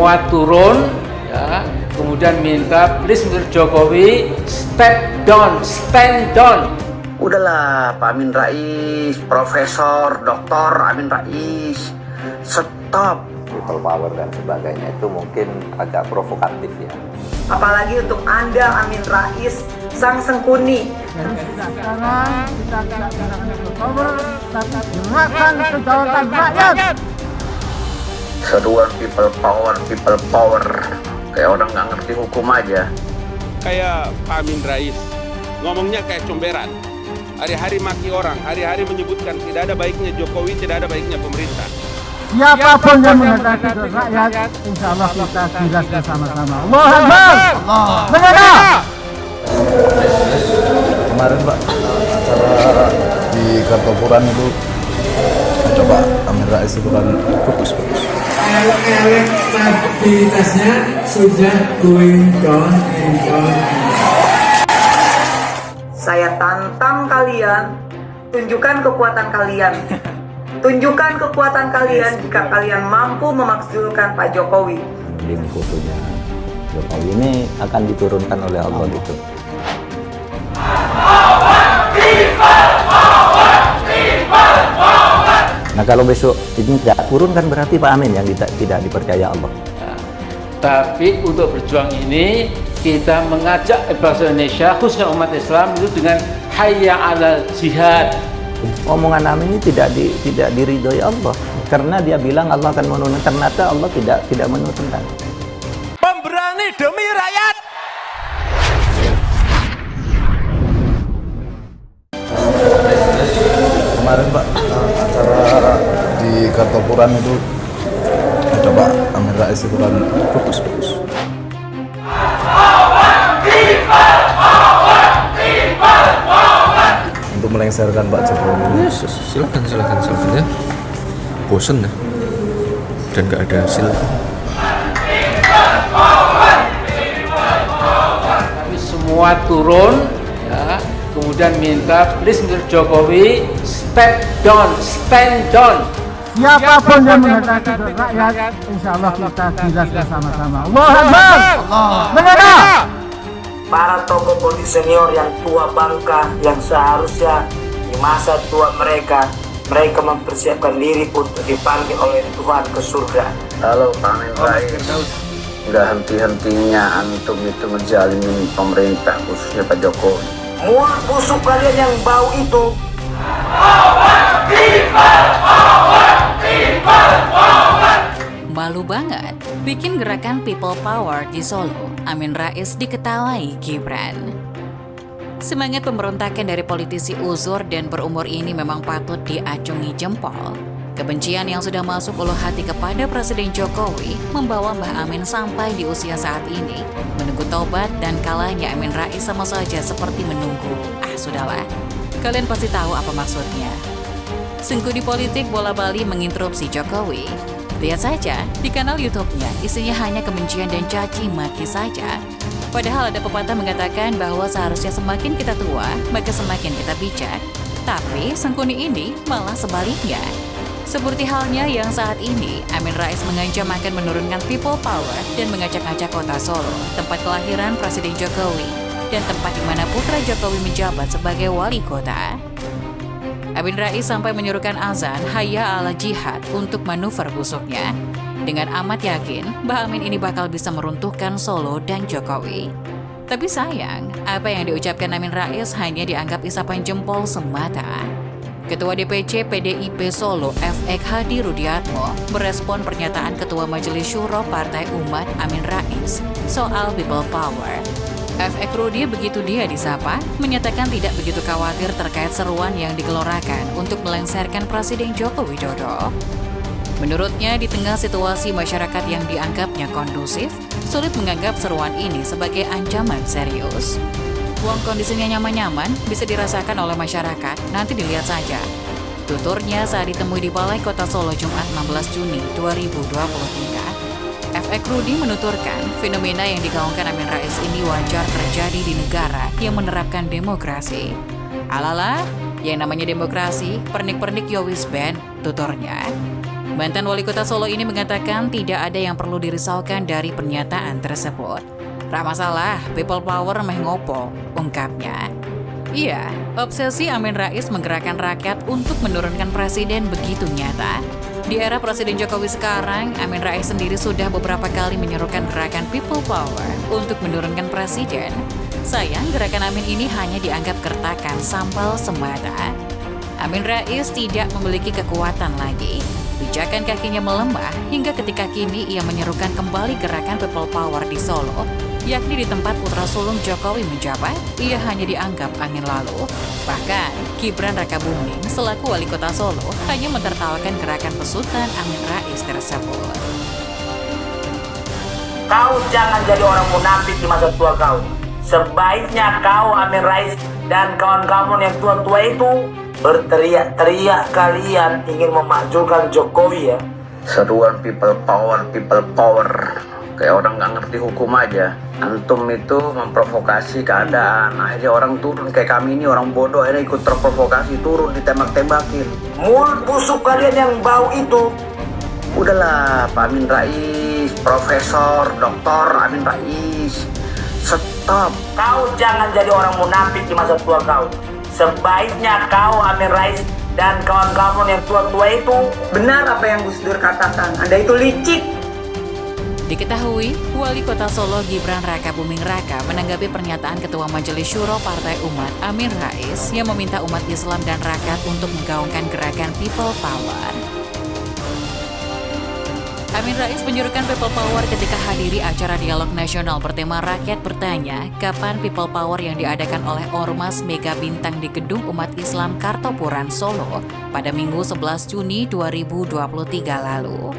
semua turun ya, kemudian minta please Mr. Jokowi stand down. Udahlah Pak Amin Rais, Profesor Dr. Amin Rais, stop. People power dan sebagainya itu mungkin agak provokatif ya. Apalagi untuk Anda Amin Rais, sang sengkuni. Sekarang kita tidak gerakan people power, tapi gerakan kedaulatan rakyat. Seruan people power. Kayak orang nggak ngerti hukum aja. Kayak Pak Amin Rais, ngomongnya kayak comberan. Hari-hari maki orang, hari-hari menyebutkan tidak ada baiknya Jokowi, tidak ada baiknya pemerintah. Siapapun yang menghendaki rakyat, insya Allah kita jelas bersama-sama. Allahu Akbar. Mengenal. Kemarin Pak, acara di Kartopuran itu ada Pak Amin Rais itu kan bagus. Elektabilitasnya sudah going down. Saya tantang kalian, tunjukkan kekuatan kalian. Tunjukkan kekuatan kalian jika kalian mampu memakzulkan Pak Jokowi. Link fotonya Jokowi ini akan diturunkan oleh Allah itu. Nah kalau besok ini tidak turun kan berarti Pak Amin yang tidak dipercaya Allah. Nah, tapi untuk berjuang ini kita mengajak bangsa Indonesia khususnya umat Islam itu dengan hayya 'alal jihad. Omongan Amin ini tidak diridhoi Allah karena dia bilang Allah akan menurunkan, ternyata Allah tidak menurunkan. Pemberani demi rakyat. Kemarin Pak, acara di Kartopuran itu ada Pak Amin Rais itu kan bagus. Untuk melengsarkan Pak Jokowi. Yes, silakan ya. Bosen ya, dan nggak ada hasil. Kami semua turun ya, kemudian minta please Mr. Jokowi stand down. Siapapun yang menghendaki rakyat, insya Allah kita jelas bersama-sama. Allahu Akbar. Mengenal. Para tokoh politik senior yang tua bangka, yang seharusnya di masa tua mereka mempersiapkan diri untuk dipanggil oleh Tuhan ke surga. Halo Pak Amin Rais, udah henti-hentinya antum itu ngejalimin pemerintah khususnya Pak Jokowi. Mulut busuk kalian yang bau itu. Malu banget, bikin gerakan people power di Solo, Amin Rais diketawai Gibran. Semangat pemberontakan dari politisi uzur dan berumur ini memang patut diacungi jempol. Kebencian yang sudah masuk ulu hati kepada Presiden Jokowi membawa Mbah Amin sampai di usia saat ini. Menunggu taubat dan kalahnya Amin Rais sama saja seperti menunggu. Sudahlah, kalian pasti tahu apa maksudnya. Sengkudi politik bola Bali menginterupsi Jokowi. Lihat saja, di kanal YouTube-nya isinya hanya kebencian dan caci maki saja. Padahal ada pepatah mengatakan bahwa seharusnya semakin kita tua, maka semakin kita bijak. Tapi sengkuni ini malah sebaliknya. Seperti halnya yang saat ini, Amin Rais mengancam akan menurunkan people power dan mengacak-acak kota Solo, tempat kelahiran Presiden Jokowi, dan tempat di mana putra Jokowi menjabat sebagai wali kota. Amin Rais sampai menyuruhkan azan hayya 'ala jihad untuk manuver busuknya. Dengan amat yakin, Mbah Amin ini bakal bisa meruntuhkan Solo dan Jokowi. Tapi sayang, apa yang diucapkan Amin Rais hanya dianggap isapan jempol semata. Ketua DPC PDIP Solo FX Hadi Rudiatmo merespon pernyataan Ketua Majelis Syuro Partai Umat Amin Rais soal people power. FX Rudi begitu dia disapa, menyatakan tidak begitu khawatir terkait seruan yang digelorakan untuk melengsarkan Presiden Joko Widodo. Menurutnya, di tengah situasi masyarakat yang dianggapnya kondusif, sulit menganggap seruan ini sebagai ancaman serius. Uang kondisinya nyaman-nyaman bisa dirasakan oleh masyarakat, nanti dilihat saja. Tuturnya saat ditemui di Balai Kota Solo Jumat 16 Juni 2023. FX Rudi menuturkan, fenomena yang digaungkan Amin Rais ini wajar terjadi di negara yang menerapkan demokrasi. Alalah, yang namanya demokrasi, pernik-pernik yowis ben, tuturnya. Mantan wali kota Solo ini mengatakan tidak ada yang perlu dirisaukan dari pernyataan tersebut. "Ra masalah, people power meh ngopo," ungkapnya. Iya, obsesi Amin Rais menggerakkan rakyat untuk menurunkan presiden begitu nyata. Di era Presiden Jokowi sekarang, Amin Rais sendiri sudah beberapa kali menyerukan gerakan people power untuk menurunkan presiden. Sayang, gerakan Amin ini hanya dianggap gertakan sambal semata. Amin Rais tidak memiliki kekuatan lagi. Pijakan kakinya melemah hingga ketika kini ia menyerukan kembali gerakan people power di Solo, yakni di tempat putra sulung Jokowi menjabat, ia hanya dianggap angin lalu. Bahkan, Gibran Rakabuming selaku wali kota Solo hanya mentertawakan gerakan pesutan Amin Rais tersebut. Kau jangan jadi orang munafik di masa tua kau. Sebaiknya kau, Amin Rais, dan kawan-kawan yang tua-tua itu berteriak-teriak kalian ingin memajukan Jokowi ya. Seruan people power, kayak orang nggak ngerti hukum aja. Antum itu memprovokasi keadaan, akhirnya orang turun. Kayak kami ini orang bodoh, akhirnya ikut terprovokasi, turun ditembak-tembakin. Mulut busuk kalian yang bau itu. Udahlah, Pak Amin Rais, Profesor, Doktor Amin Rais, stop. Kau jangan jadi orang munafik di masa tua kau. Sebaiknya kau, Amin Rais, dan kawan-kawan yang tua-tua itu benar apa yang Gus Dur katakan. Anda itu licik. Diketahui, Wali Kota Solo Gibran Rakabuming Raka menanggapi pernyataan Ketua Majelis Syuro Partai Umat Amin Rais yang meminta umat Islam dan rakyat untuk menggaungkan gerakan People Power. Amin Rais menyuruhkan People Power ketika hadiri acara dialog nasional bertema Rakyat Bertanya, kapan People Power yang diadakan oleh Ormas Mega Bintang di Gedung Umat Islam Kartopuran Solo pada Minggu 11 Juni 2023 lalu.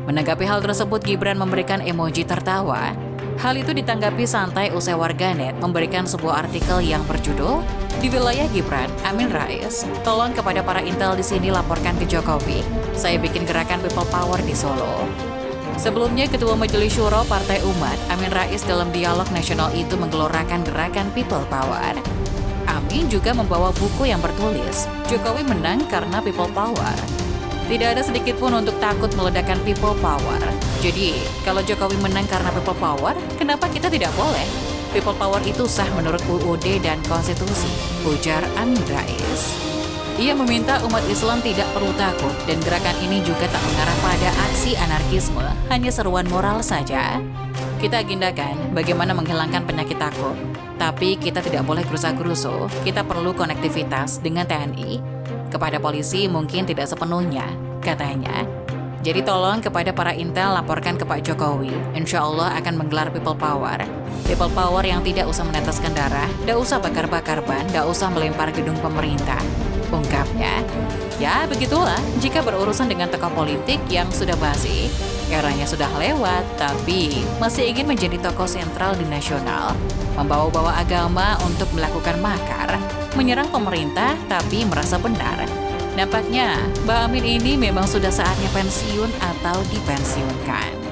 Menanggapi hal tersebut, Gibran memberikan emoji tertawa. Hal itu ditanggapi santai usai warganet memberikan sebuah artikel yang berjudul "Di wilayah Gibran, Amin Rais, tolong kepada para intel di sini laporkan ke Jokowi. Saya bikin gerakan People Power di Solo." Sebelumnya, Ketua Majelis Syuro Partai Umat Amin Rais dalam dialog nasional itu menggelorakan gerakan People Power. Amin juga membawa buku yang bertulis "Jokowi menang karena People Power". Tidak ada sedikit pun untuk takut meledakkan People Power. Jadi, kalau Jokowi menang karena People Power, kenapa kita tidak boleh? People Power itu sah menurut UUD dan konstitusi, ujar Amin Rais. Ia meminta umat Islam tidak perlu takut dan gerakan ini juga tak mengarah pada aksi anarkisme, hanya seruan moral saja. Kita agendakan bagaimana menghilangkan penyakit takut, tapi kita tidak boleh gerusa-gerusu, kita perlu konektivitas dengan TNI. Kepada polisi mungkin tidak sepenuhnya, katanya. Jadi tolong kepada para intel laporkan ke Pak Jokowi. Insya Allah akan menggelar People Power. People Power yang tidak usah meneteskan darah, tidak usah bakar-bakar ban, tidak usah melempar gedung pemerintah, ungkapnya. Ya begitulah jika berurusan dengan tokoh politik yang sudah basi. Eranya sudah lewat, tapi masih ingin menjadi tokoh sentral di nasional. Membawa-bawa agama untuk melakukan makar, menyerang pemerintah tapi merasa benar. Nampaknya Mbak Amin ini memang sudah saatnya pensiun atau dipensiunkan.